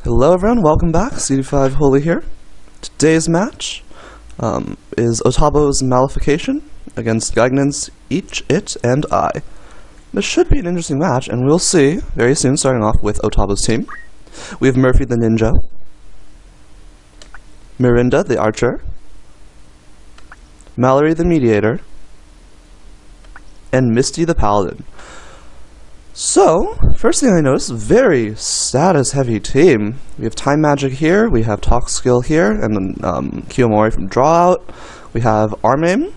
Hello everyone, welcome back, CD5 Holy here. Today's match is Otabo's Malefication against Gaignun's Each, It, and I. This should be an interesting match, and we'll see very soon, starting off with Otabo's team. We have Murphy the Ninja, Mirinda the Archer, Mallory the Mediator, and Misty the Paladin. So, first thing I noticed, very status-heavy team. We have Time Magic here, we have Talk Skill here, and then Kiyomori from Draw Out. We have Arm Aim,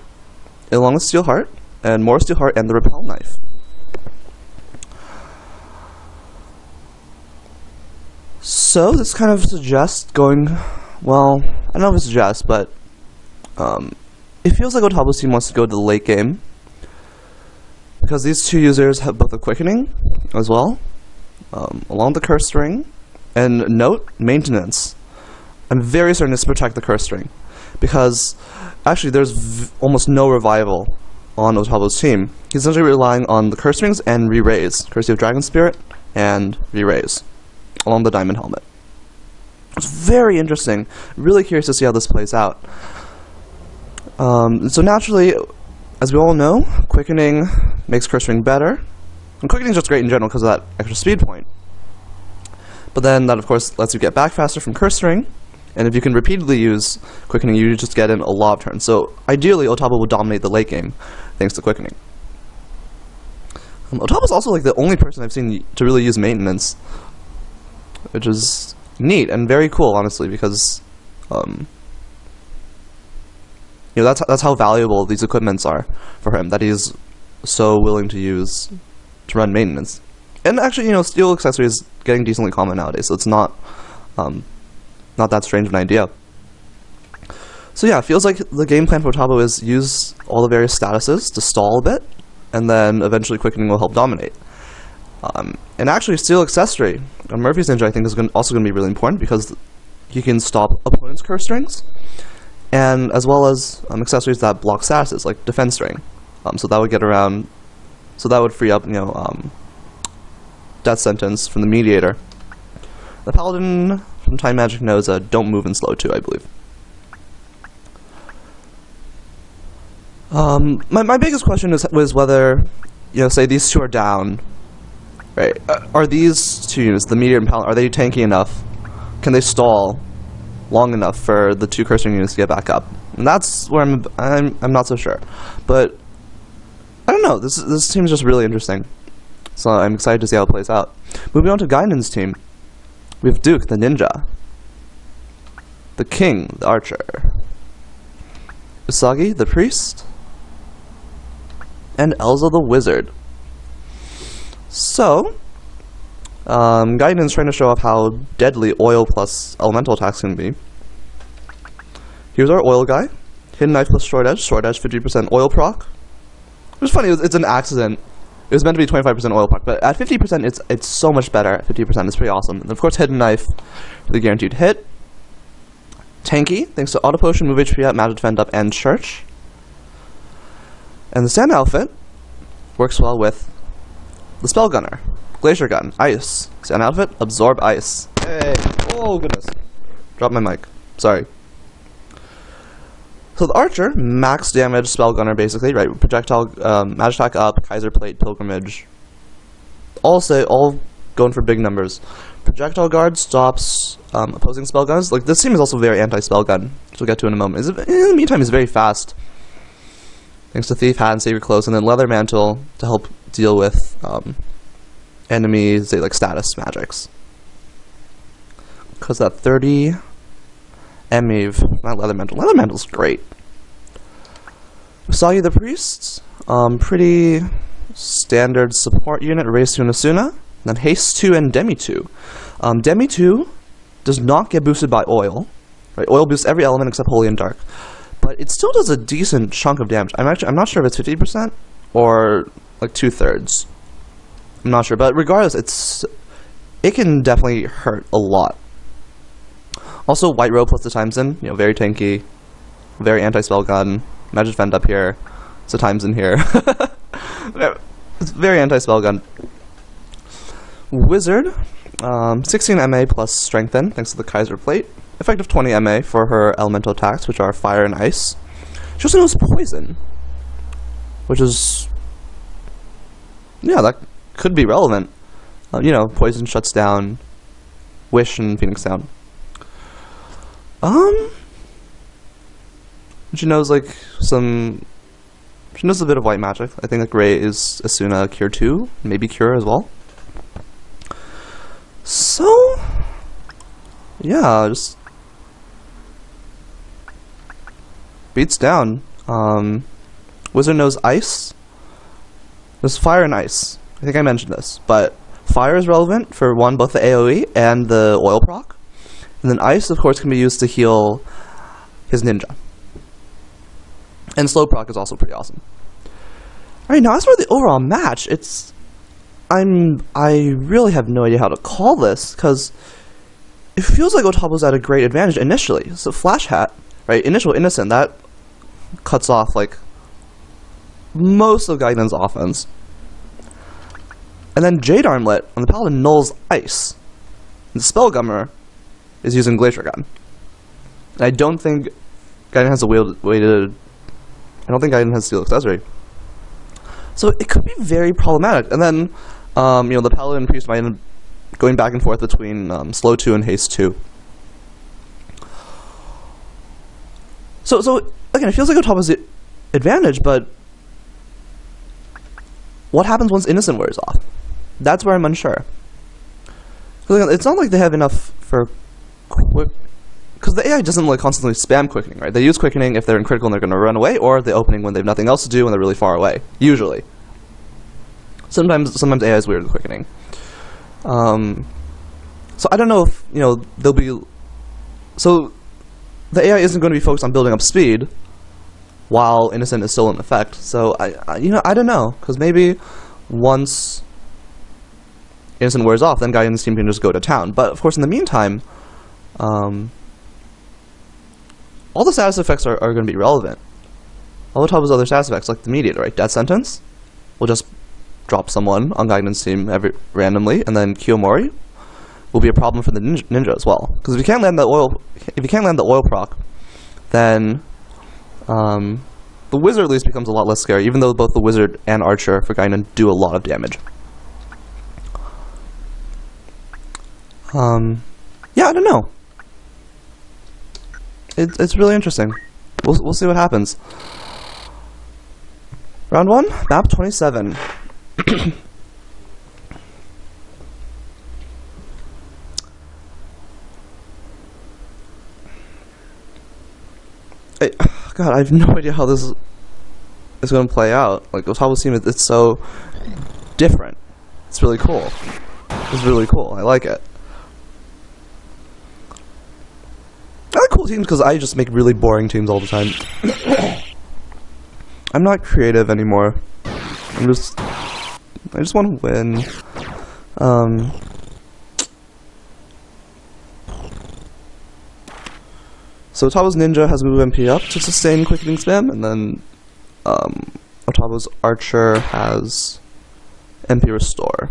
along with Steel Heart, and more Steel Heart, and the Repel Knife. So, this kind of suggests going, well, I don't know if it suggests, but it feels like Otabo's team wants to go to the late game, because these two users have both a Quickening as well, along the Curse Ring, and note, Maintenance. I'm very certain it's to protect the Curse Ring, because actually there's almost no revival on Otabo's team. He's essentially relying on the Curse Rings and Re-Raise, courtesy of Dragon Spirit and Re-Raise, along the Diamond Helmet. It's very interesting. Really curious to see how this plays out. So naturally, as we all know, Quickening makes Curse Ring better. And Quickening is just great in general because of that extra speed point. But then that, of course, lets you get back faster from Curse Ring. And if you can repeatedly use Quickening, you just get in a lot of turns. So ideally, Otabo will dominate the late game thanks to Quickening. Otabo's also like the only person I've seen to really use Maintenance, which is neat and very cool, honestly, because you know, that's how valuable these equipments are for him, that he's so willing to use to run Maintenance. And actually, you know, steel accessory is getting decently common nowadays, so it's not that strange of an idea. So yeah, it feels like the game plan for Otabo is use all the various statuses to stall a bit, and then eventually Quickening will help dominate. And actually, steel accessory, Murphy's Ninja, I think, is also going to be really important, because you can stop opponents' curse rings, and as well as accessories that block statuses, like Defense Ring. So that would get around, so that would free up, you know, Death Sentence from the Mediator. The Paladin from Time Magic knows Don't Move and Slow too, I believe. My biggest question was whether, you know, say these two are down, right? Are these two units, the Mediator and Paladin, are they tanky enough? Can they stall long enough for the two Curse Ring units to get back up? And that's where I'm not so sure. But I don't know, this team is just really interesting. So I'm excited to see how it plays out. Moving on to Gaignun's team, we have Duke the Ninja, the King the Archer, Usagi the Priest, and Elza the Wizard. So Gaignun's trying to show off how deadly oil plus elemental attacks can be. Here's our oil guy. Hidden Knife plus Short Edge 50% oil proc. It was funny, it's an accident. It was meant to be 25% oil proc, but at 50% it's so much better at 50%, it's pretty awesome. And of course Hidden Knife for the guaranteed hit. Tanky, thanks to Auto Potion, Move HP Up, Magic Defend Up, and Church. And the Sand Outfit works well with the Spell Gunner. Glacier Gun, Ice. Sand Outfit, Absorb Ice. Hey! Oh, goodness. Drop my mic. Sorry. So the Archer, max damage Spell Gunner, basically, right? Projectile, Magic Attack Up, Kaiser Plate, Pilgrimage. All going for big numbers. Projectile Guard stops opposing Spell Guns. Like, this team is also very anti-Spell Gun, which we'll get to in a moment. In the meantime, he's very fast, thanks to Thief Hat and Save Your Clothes, and then Leather Mantle to help deal with enemies, say, like status magics. Because that 30 Emiv, not Leather Mantle. Leather Mantle's great. Usagi the Priest, pretty standard support unit, Raise 2 and Asuna. Then Haste 2 and Demi 2. Demi 2 does not get boosted by oil. Right? Oil boosts every element except Holy and Dark. But it still does a decent chunk of damage. I'm not sure if it's 50% or like 2/3. I'm not sure, but regardless, it can definitely hurt a lot. Also, White Robe plus the Times In, you know, very tanky, very anti-spell gun. Magic Defend Up here, so Times In here. It's very anti-spell gun. Wizard, 16 MA plus Strengthen, thanks to the Kaiser Plate. Effective 20 MA for her elemental attacks, which are Fire and Ice. She also knows Poison, which is... yeah, that could be relevant. You know, Poison shuts down Wish and Phoenix Down. She knows, like, she knows a bit of white magic. I think that Gray is Asuna Cure 2, maybe Cure as well. So, yeah, just beats down. Wizard knows Ice. There's Fire and Ice. I think I mentioned this, but Fire is relevant for one, both the AoE and the oil proc. And then Ice, of course, can be used to heal his ninja. And slow proc is also pretty awesome. Alright, now as for the overall match, I really have no idea how to call this, because it feels like Otabo's at a great advantage initially. So Flash Hat, right, initial Innocent, that cuts off, like, most of Gaignun's offense. And then Jade Armlet on the Paladin nulls Ice. And the Spellgummer is using Glacier Gun. And I don't think Gaignun has a way to... I don't think Gaignun has Steel Accessory. So it could be very problematic. And then, you know, the Paladin Priest might end up going back and forth between Slow 2 and Haste 2. So again, it feels like Otabo's advantage, but what happens once Innocent wears off? That's where I'm unsure. It's not like they have enough for quick... because the AI doesn't, like, constantly spam Quickening, right? They use Quickening if they're in critical and they're going to run away, or the opening when they have nothing else to do and they're really far away. Usually. Sometimes AI is weird with Quickening. So I don't know if, you know, they'll be... so the AI isn't going to be focused on building up speed while Innocent is still in effect. So, you know, I don't know. Because maybe once Innocent wears off, then Gaignun's team can just go to town. But, of course, in the meantime... all the status effects are going to be relevant. All Otabo's other status effects, like the immediate, right? Death Sentence will just drop someone on Gaignun's team randomly, and then Kiyomori will be a problem for the ninja as well. Because if you can't land the oil proc, then the wizard at least becomes a lot less scary, even though both the wizard and archer for Gaignun do a lot of damage. Yeah, I don't know. It's really interesting. We'll see what happens. Round 1, map 27. God, I have no idea how this is going to play out. Like, Otabo's team, it's so different. It's really cool. It's really cool. I like it. I like cool teams because I just make really boring teams all the time. I'm not creative anymore. I just want to win. So Otabo's ninja has move MP up to sustain quickening spam, and then Otabo's archer has MP restore.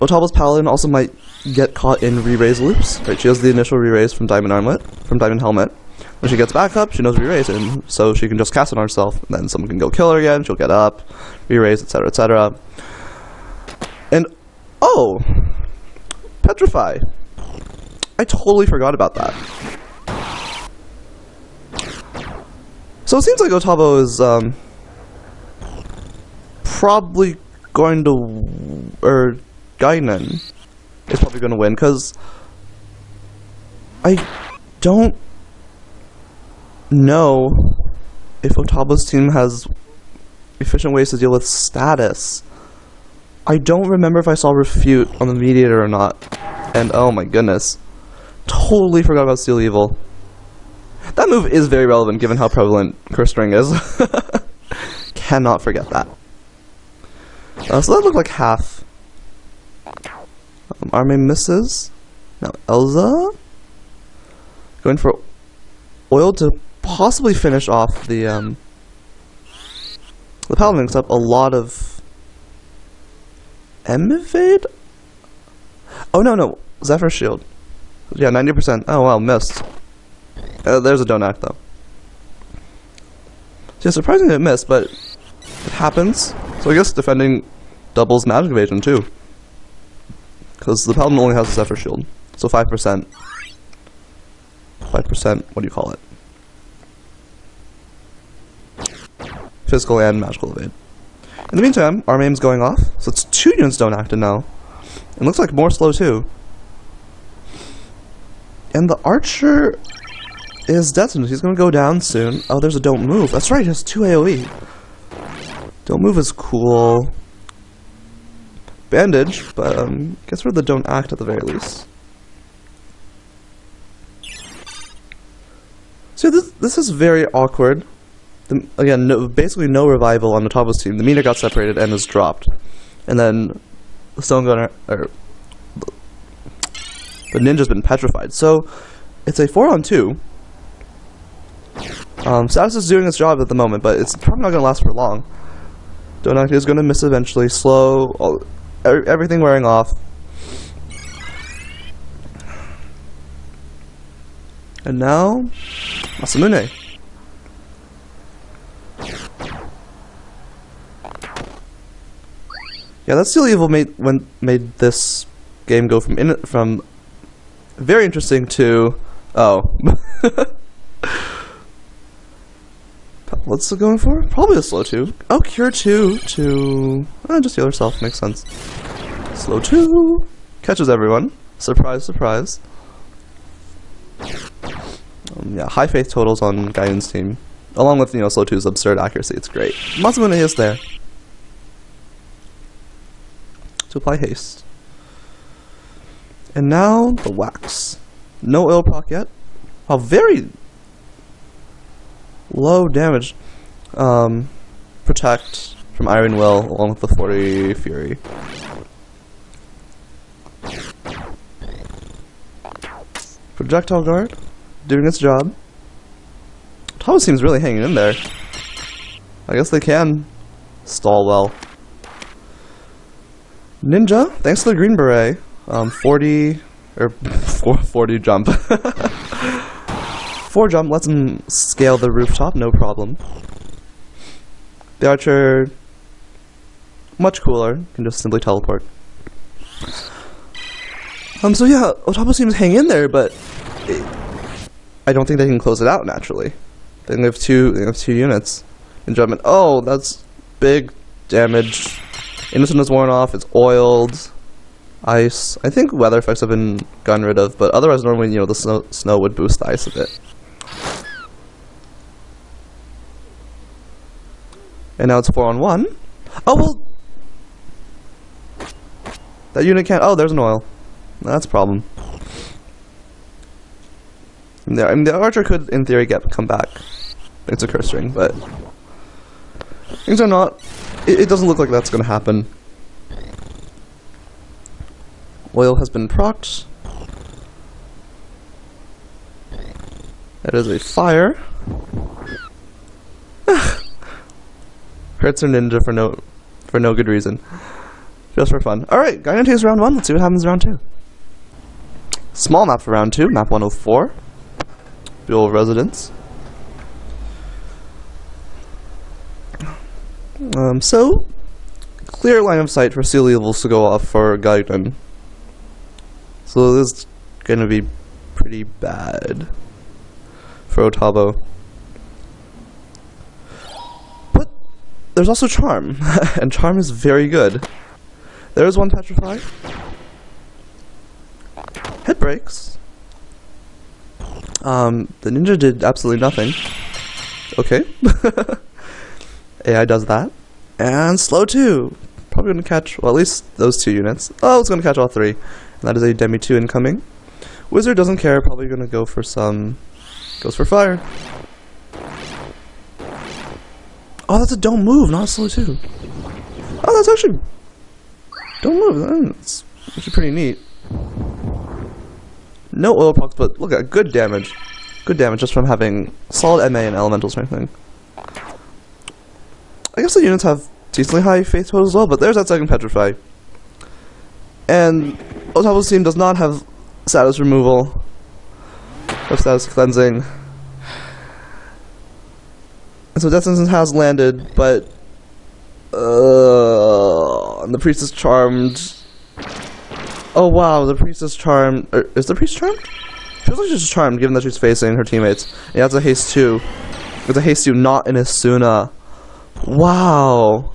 Otabo's paladin also might get caught in re-raise loops. Right, she has the initial re-raise from Diamond Helmet. When she gets back up, she knows re-raise, and so she can just cast it on herself, and then someone can go kill her again, she'll get up, re-raise, etc., etc. And, oh! Petrify! I totally forgot about that. So it seems like Otabo is, probably going to... or Gaignun is probably going to win, because I don't know if Otabo's team has efficient ways to deal with status. I don't remember if I saw Refute on the Mediator or not, and oh my goodness, totally forgot about Steel Evil. That move is very relevant given how prevalent Cursed Ring is. Cannot forget that. So that looked like half. Arme misses. Now Elza going for oil to possibly finish off the The Paladin picks up a lot of Evade? Oh no, Zephyr Shield. Yeah, 90%. Oh wow, missed. There's a Don't Act though. Yeah, surprisingly it missed, but it happens. So I guess defending doubles magic evasion too. Because the Paladin only has a Zephyr Shield. So 5%. 5%, what do you call it? Physical and magical evade. In the meantime, our aim's going off. So it's 2 units Don't Acted now. It looks like more slow too. And the archer is detoned. He's gonna go down soon. Oh, there's a Don't Move. That's right, he has 2 AoE. Don't Move is cool. Bandage, but guess we're the Don't Act at the very least. So this is very awkward. Again, basically no revival on Otabo's team. The meter got separated and is dropped. And then the Stone Gunner, or the Ninja's been petrified. So it's a 4-on-2. Status is doing its job at the moment, but it's probably not going to last for long. Don't Act is going to miss eventually. Slow, everything wearing off. And now, Masamune. Yeah, that Steel Evil made this game go from very interesting to what's it going for? Probably a slow 2. Oh, Cure 2 to just heal herself, makes sense. Slow 2 catches everyone. Surprise, surprise. Yeah, high faith totals on Gaignun's team, along with slow 2's absurd accuracy. It's great. Masamune is there to apply haste. And now the wax. No oil proc yet. Oh, very low damage. Protect from Iron Will along with the 40 Fury. Projectile Guard doing its job. Otabo seems really hanging in there. I guess they can stall well. Ninja, thanks to the Green Beret, 40 jump. 4 jump lets him scale the rooftop, no problem. The Archer, much cooler, can just simply teleport. So yeah, Otabo seems to hang in there, but I don't think they can close it out naturally. They have two units in judgment. Oh, that's big damage. Innocent is worn off, it's oiled. Ice. I think weather effects have been gotten rid of, but otherwise normally, the snow would boost the ice a bit. And now it's 4-on-1. Oh, well. That unit can't. Oh, there's an oil. That's a problem. The Archer could, in theory, come back. It's a curse string, but things are not. It doesn't look like that's going to happen. Oil has been procced. That is a fire. Hurts her ninja for no good reason. Just for fun. Alright, Gaignun takes round 1. Let's see what happens in round 2. Small map for round 2, map 104. Dual residence. So clear line of sight for Steel Evils to go off for Gaignun. So this is gonna be pretty bad for Otabo. But there's also Charm, and Charm is very good. There's one Petrify. Head breaks. The ninja did absolutely nothing. Okay. AI does that. And slow 2. Probably gonna catch, well, at least those 2 units. Oh, it's gonna catch all 3. And that is a Demi 2 incoming. Wizard doesn't care, probably gonna go for some. Goes for fire. Oh, that's a Don't Move, not a slow 2. Oh, that's actually. Don't Move. That's actually pretty neat. No oil procs, but look at good damage. Good damage just from having solid MA and elemental strengthening. I guess the units have decently high faith totals as well, but there's that second Petrify. And Otabo's team does not have status removal, or status cleansing. And so Death Sentence has landed, but and the priest is charmed. Oh wow, the priest is charmed. Is the priest charmed? Feels like she's charmed, given that she's facing her teammates. Yeah, it's a haste 2. It's a haste 2, not an Asuna. Wow.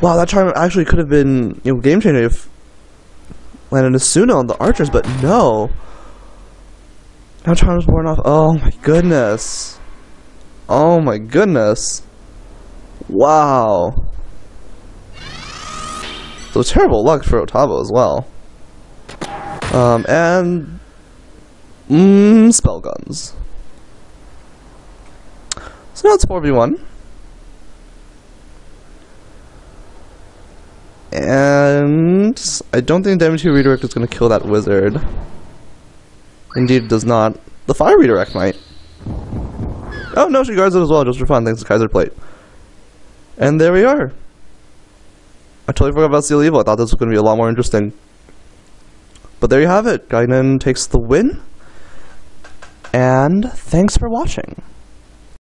Wow, that charm actually could have been, you know, game changer if landed Asuna on the archers, but no. Now charm's worn off. Oh my goodness. Oh my goodness. Wow. So terrible luck for Otabo as well. And spell guns. So now it's 4v1. And I don't think the M2 redirect is going to kill that wizard. Indeed, it does not. The fire redirect might. Oh no, she guards it as well, just for fun, thanks to Kaiser Plate. And there we are. I totally forgot about Seal Evil. I thought this was going to be a lot more interesting. But there you have it. Gaignun takes the win. And thanks for watching.